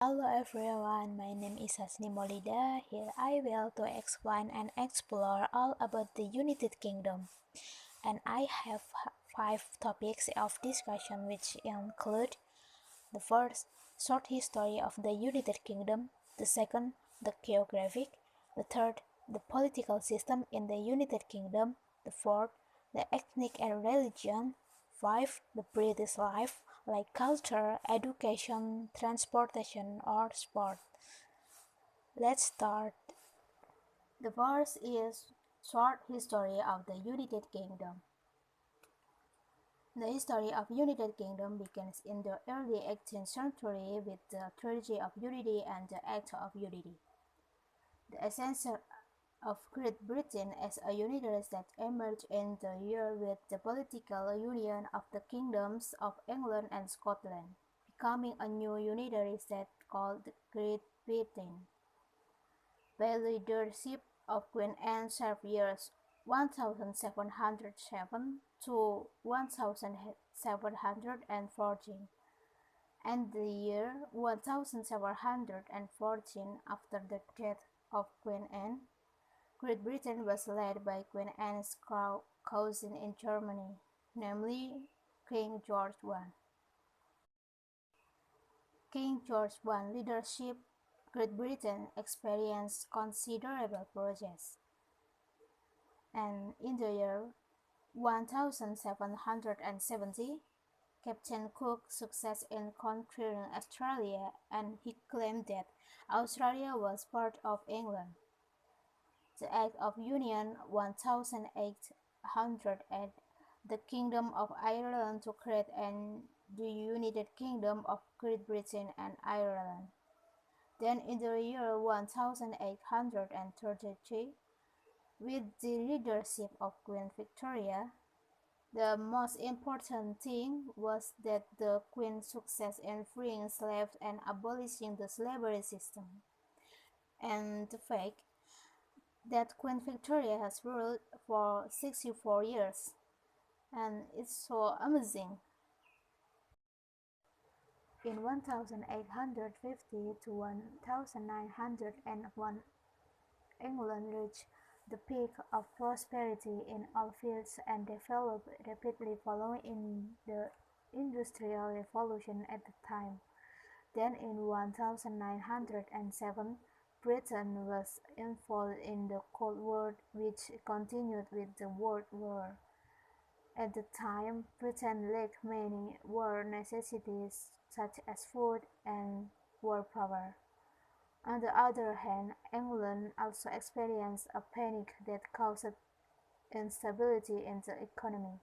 Hello everyone, my name is Hasni Maulida. Here I will to explain and explore all about the United Kingdom. And I have five topics of discussion which include the first, short history of the United Kingdom, the second, the geographic, the third, the political system in the United Kingdom, the fourth, the ethnic and religion, five, the British life, like culture, education, transportation, or sport. Let's start. The first is short history of the United Kingdom. The history of United Kingdom begins in the early 18th century with the Treaty of Unity and the Act of Unity. The essence of Great Britain as a unitary state emerged in the year with the political union of the kingdoms of England and Scotland, becoming a new unitary state called Great Britain. By leadership of Queen Anne served years 1707 to 1714, and the year 1714 after the death of Queen Anne. Great Britain was led by Queen Anne's cousin in Germany, namely King George I. King George I leadership, Great Britain experienced considerable progress, and in the year 1770, Captain Cook's success in conquering Australia, and he claimed that Australia was part of England. The Act of Union 1808, the Kingdom of Ireland to create the United Kingdom of Great Britain and Ireland. Then in the year 1833, with the leadership of Queen Victoria, the most important thing was that the Queen's success in freeing slaves and abolishing the slavery system, and the fact that Queen Victoria has ruled for 64 years, and it's so amazing. In 1850 to 1901, England reached the peak of prosperity in all fields and developed rapidly following in the Industrial Revolution at the time. Then in 1907, Britain was involved in the Cold War, which continued with the World War. At the time, Britain lacked many war necessities such as food and war power. On the other hand, England also experienced a panic that caused instability in the economy.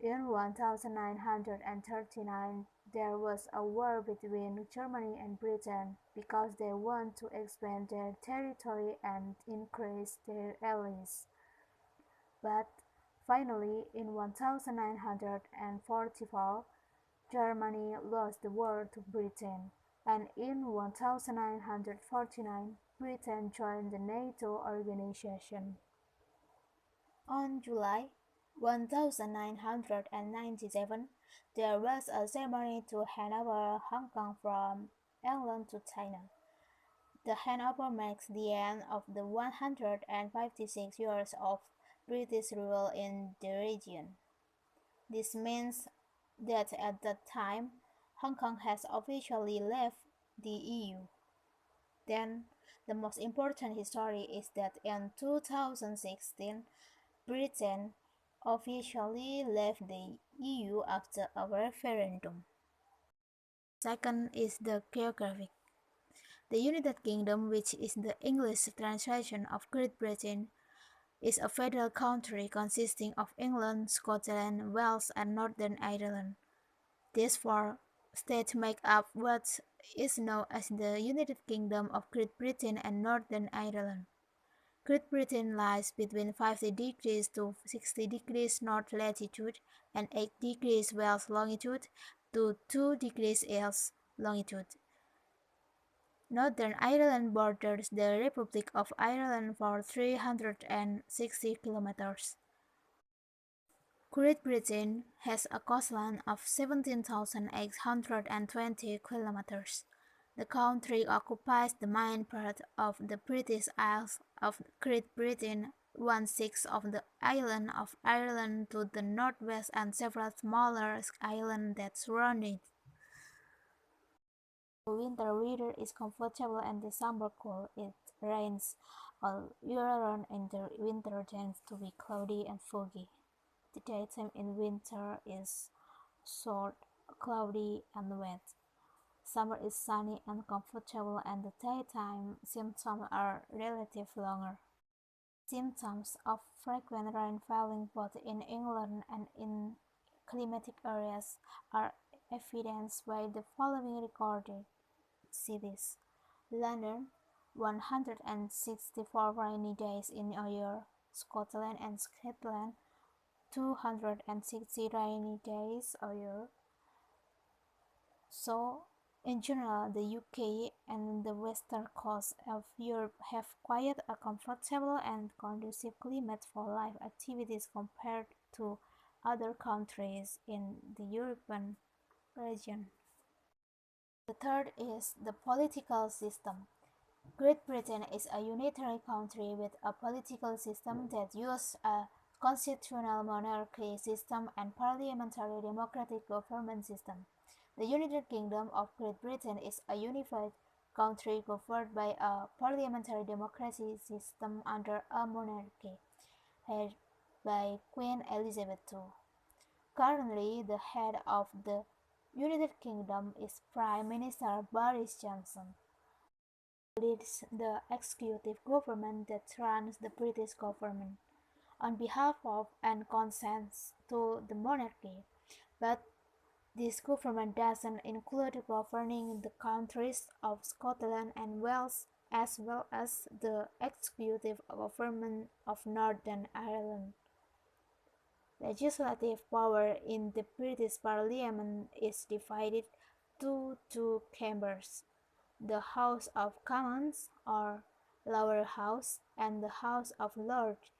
In 1939, there was a war between Germany and Britain because they want to expand their territory and increase their allies. But finally, in 1944, Germany lost the war to Britain, and in 1949, Britain joined the NATO organization. On July 1997, there was a ceremony to hand over Hong Kong from England to China. The handover marks the end of the 156 years of British rule in the region. This means that at that time, Hong Kong has officially left the EU. Then, the most important history is that in 2016, Britain officially left the EU after a referendum. Second is the geographic. The United Kingdom, which is the English translation of Great Britain, is a federal country consisting of England, Scotland, Wales, and Northern Ireland. These four states make up what is known as the United Kingdom of Great Britain and Northern Ireland. Great Britain lies between 50 degrees to 60 degrees north latitude and 8 degrees west longitude to 2 degrees east longitude. Northern Ireland borders the Republic of Ireland for 360 kilometers. Great Britain has a coastline of 17,820 kilometers. The country occupies the main part of the British Isles of Great Britain, one-sixth of the island of Ireland to the northwest and several smaller islands that surround it. The winter weather is comfortable and the summer cool. It rains all year round and the winter tends to be cloudy and foggy. The daytime in winter is short, cloudy, and wet. Summer is sunny and comfortable and the daytime symptoms are relatively longer. Symptoms of frequent rain falling both in England and in climatic areas are evidenced by the following recorded cities: London, 164 rainy days in a year; Scotland and Scotland, 260 rainy days a year. So, in general, the UK and the western coast of Europe have quite a comfortable and conducive climate for life activities compared to other countries in the European region. The third is the political system. Great Britain is a unitary country with a political system that uses a constitutional monarchy system and parliamentary democratic government system. The United Kingdom of Great Britain is a unified country governed by a parliamentary democracy system under a monarchy, headed by Queen Elizabeth II. Currently, the head of the United Kingdom is Prime Minister Boris Johnson, who leads the executive government that runs the British government on behalf of and consents to the monarchy, but this government doesn't include governing the countries of Scotland and Wales as well as the executive government of Northern Ireland. Legislative power in the British Parliament is divided to two chambers: the House of Commons, or Lower House, and the House of Lords,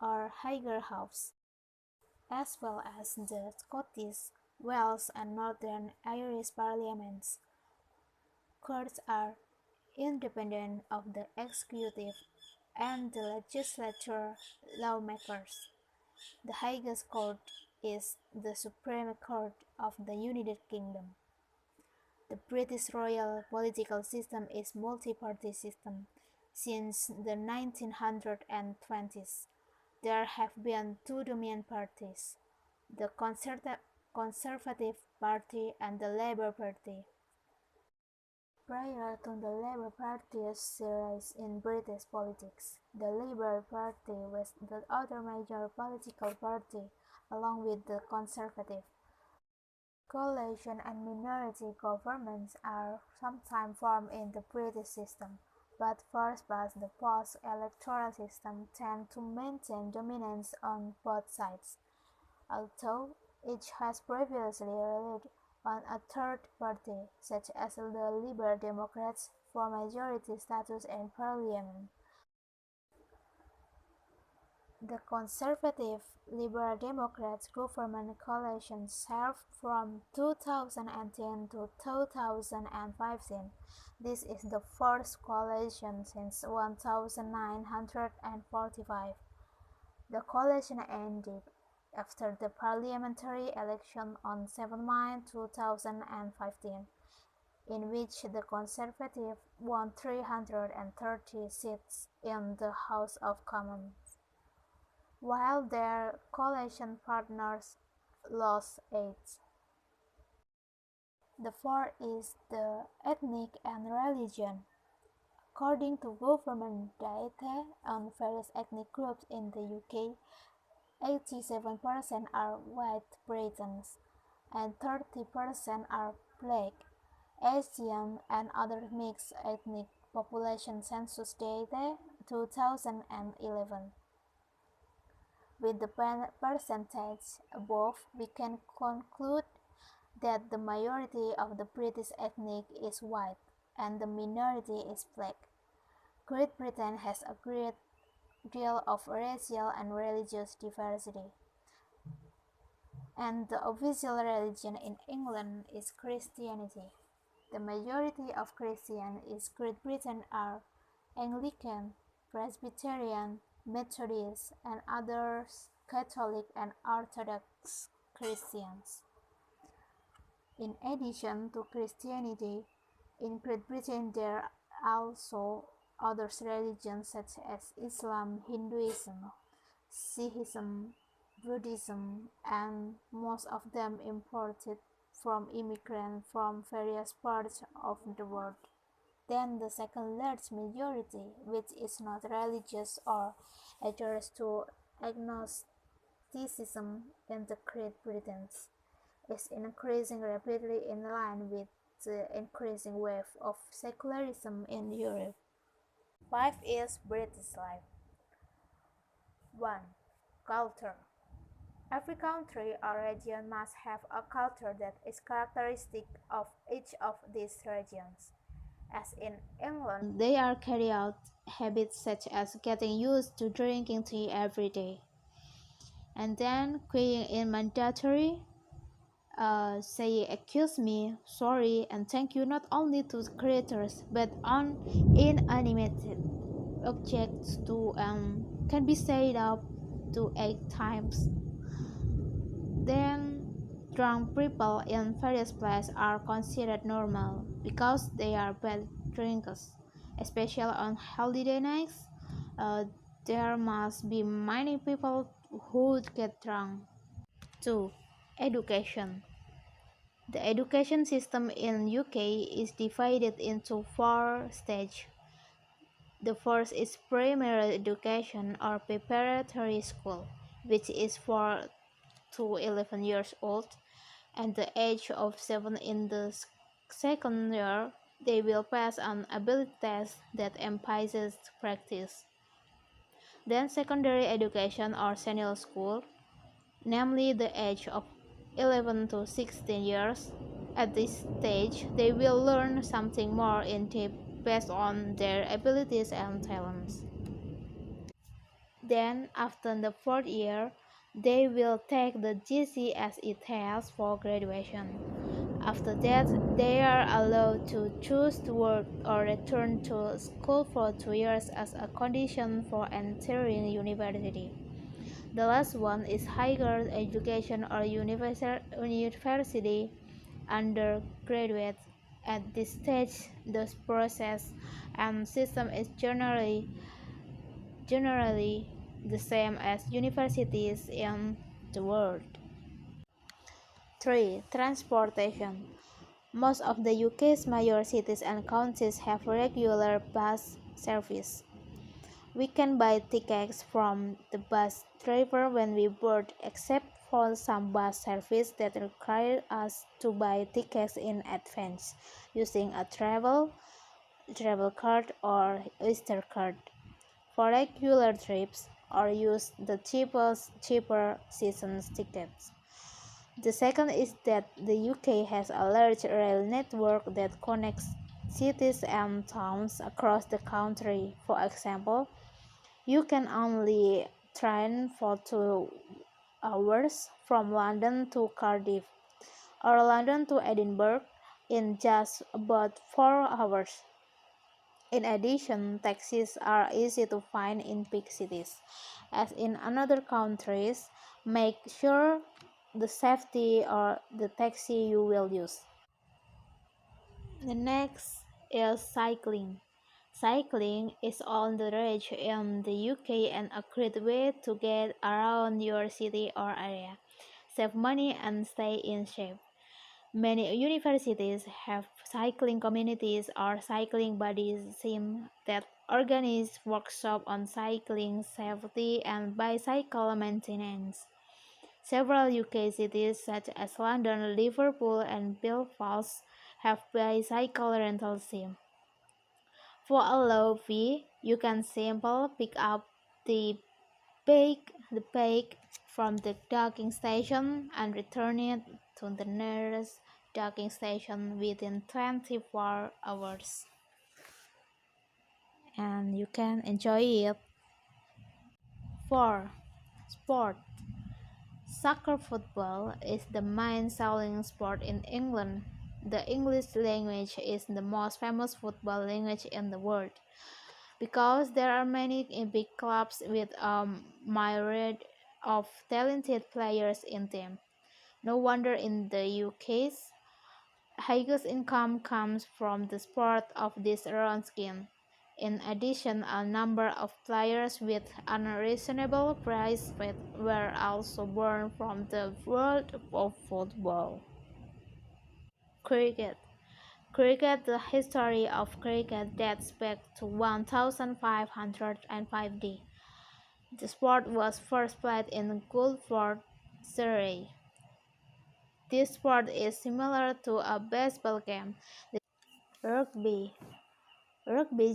or Higher House, as well as the Scottish, Welsh, and Northern Irish parliaments. Courts are independent of the executive and the legislature lawmakers. The highest court is the Supreme Court of the United Kingdom. The British royal political system is multi-party system. Since the 1920s, there have been two dominant parties: the Conservative Party and the Labour Party. Prior to the Labour Party's rise in British politics, the Labour Party was the other major political party, along with the Conservative. Coalition and minority governments are sometimes formed in the British system, but first-past the post-electoral system tend to maintain dominance on both sides, although each has previously relied on a third party, such as the Liberal Democrats, for majority status in Parliament. The Conservative Liberal Democrats government coalition served from 2010 to 2015. This is the first coalition since 1945. The coalition ended after the parliamentary election on 7 May 2015, in which the Conservative won 330 seats in the House of Commons, while their coalition partners lost 8. The fourth is the ethnic and religion. According to government data on various ethnic groups in the UK, 87% are white Britons and 30% are Black, Asian, and other mixed ethnic population census data 2011. With the percentage above, we can conclude that the majority of the British ethnic is white and the minority is Black. Great Britain has a great deal of racial and religious diversity, and the official religion in England is Christianity. The majority of Christians in Great Britain are Anglican, Presbyterian, Methodist, and others Catholic and Orthodox Christians. In addition to Christianity, in Great Britain there are also other religions such as Islam, Hinduism, Sikhism, Buddhism, and most of them imported from immigrants from various parts of the world. Then the second large majority, which is not religious or adheres to agnosticism in the Great Britain, is increasing rapidly in line with the increasing wave of secularism in Europe. 5 is British life. 1. Culture. Every country or region must have a culture that is characteristic of each of these regions. As in England, they are carry out habits such as getting used to drinking tea every day, and then queuing in mandatory, say excuse me, sorry, and thank you not only to creators but on inanimated objects too, can be said up to 8 times. Then drunk people in various places are considered normal because they are bad drinkers, especially on holiday nights. Uh, there must be many people who get drunk. 2. Education. The education system in UK is divided into 4 stages. The first is primary education or preparatory school, which is 4 to 11 years old, and the age of 7 in the second year, they will pass an ability test that emphasizes practice. Then secondary education or senior school, namely the age of 11 to 16 years. At this stage, they will learn something more in depth based on their abilities and talents. Then, after the 4th year, they will take the GCSE test for graduation. After that, they are allowed to choose to work or return to school for 2 years as a condition for entering university. The last one is higher education or university undergraduate. At this stage, the process and system is generally the same as universities in the world. 3. Transportation. Most of the UK's major cities and counties have regular bus service. We can buy tickets from the bus driver when we board, except for some bus service that require us to buy tickets in advance using a travel card or Oyster card. For regular trips, or use the cheaper season tickets. The second is that the UK has a large rail network that connects cities and towns across the country. For example, you can only train for 2 hours from London to Cardiff or London to Edinburgh in just about 4 hours. In addition, taxis are easy to find in big cities. As in other countries, make sure the safety or the taxi you will use. The next is cycling. Cycling is on the rage in the UK and a great way to get around your city or area, save money and stay in shape. Many universities have cycling communities or cycling buddies teams that organize workshops on cycling safety and bicycle maintenance. Several UK cities such as London, Liverpool, and Belfast have bicycle rental teams. For a low fee, you can simply pick up the bike from the docking station and return it to the nearest docking station within 24 hours. And you can enjoy it. 4. Sport. Soccer football is the main selling sport in England. The English language is the most famous football language in the world because there are many big clubs with a myriad of talented players in them. No wonder in the UK's highest income comes from the sport of this round skin. In addition, a number of players with unreasonable price were also born from the world of football. Cricket. The history of cricket dates back to 1505. The sport was first played in Guildford, Surrey. This sport is similar to a baseball game. Rugby.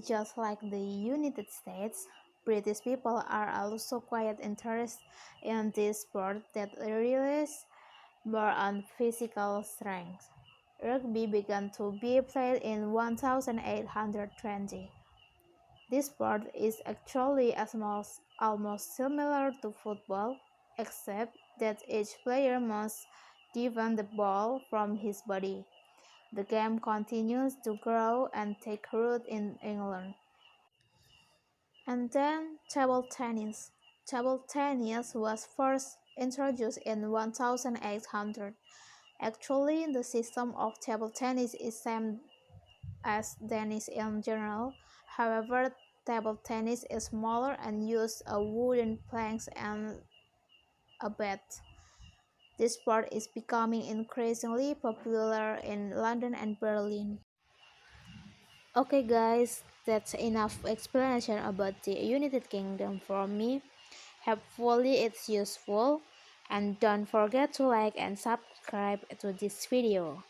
Just like the United States, British people are also quite interested in this sport that relies more on physical strength. Rugby began to be played in 1820. This sport is actually almost similar to football, except that each player must defend the ball from his body. The game continues to grow and take root in England. And then table tennis. Table tennis was first introduced in 1800. Actually, the system of table tennis is same as tennis in general. However, table tennis is smaller and uses a wooden planks and a bat. This sport is becoming increasingly popular in London and Berlin. Okay guys, that's enough explanation about the United Kingdom for me. Hopefully it's useful and don't forget to like and subscribe to this video.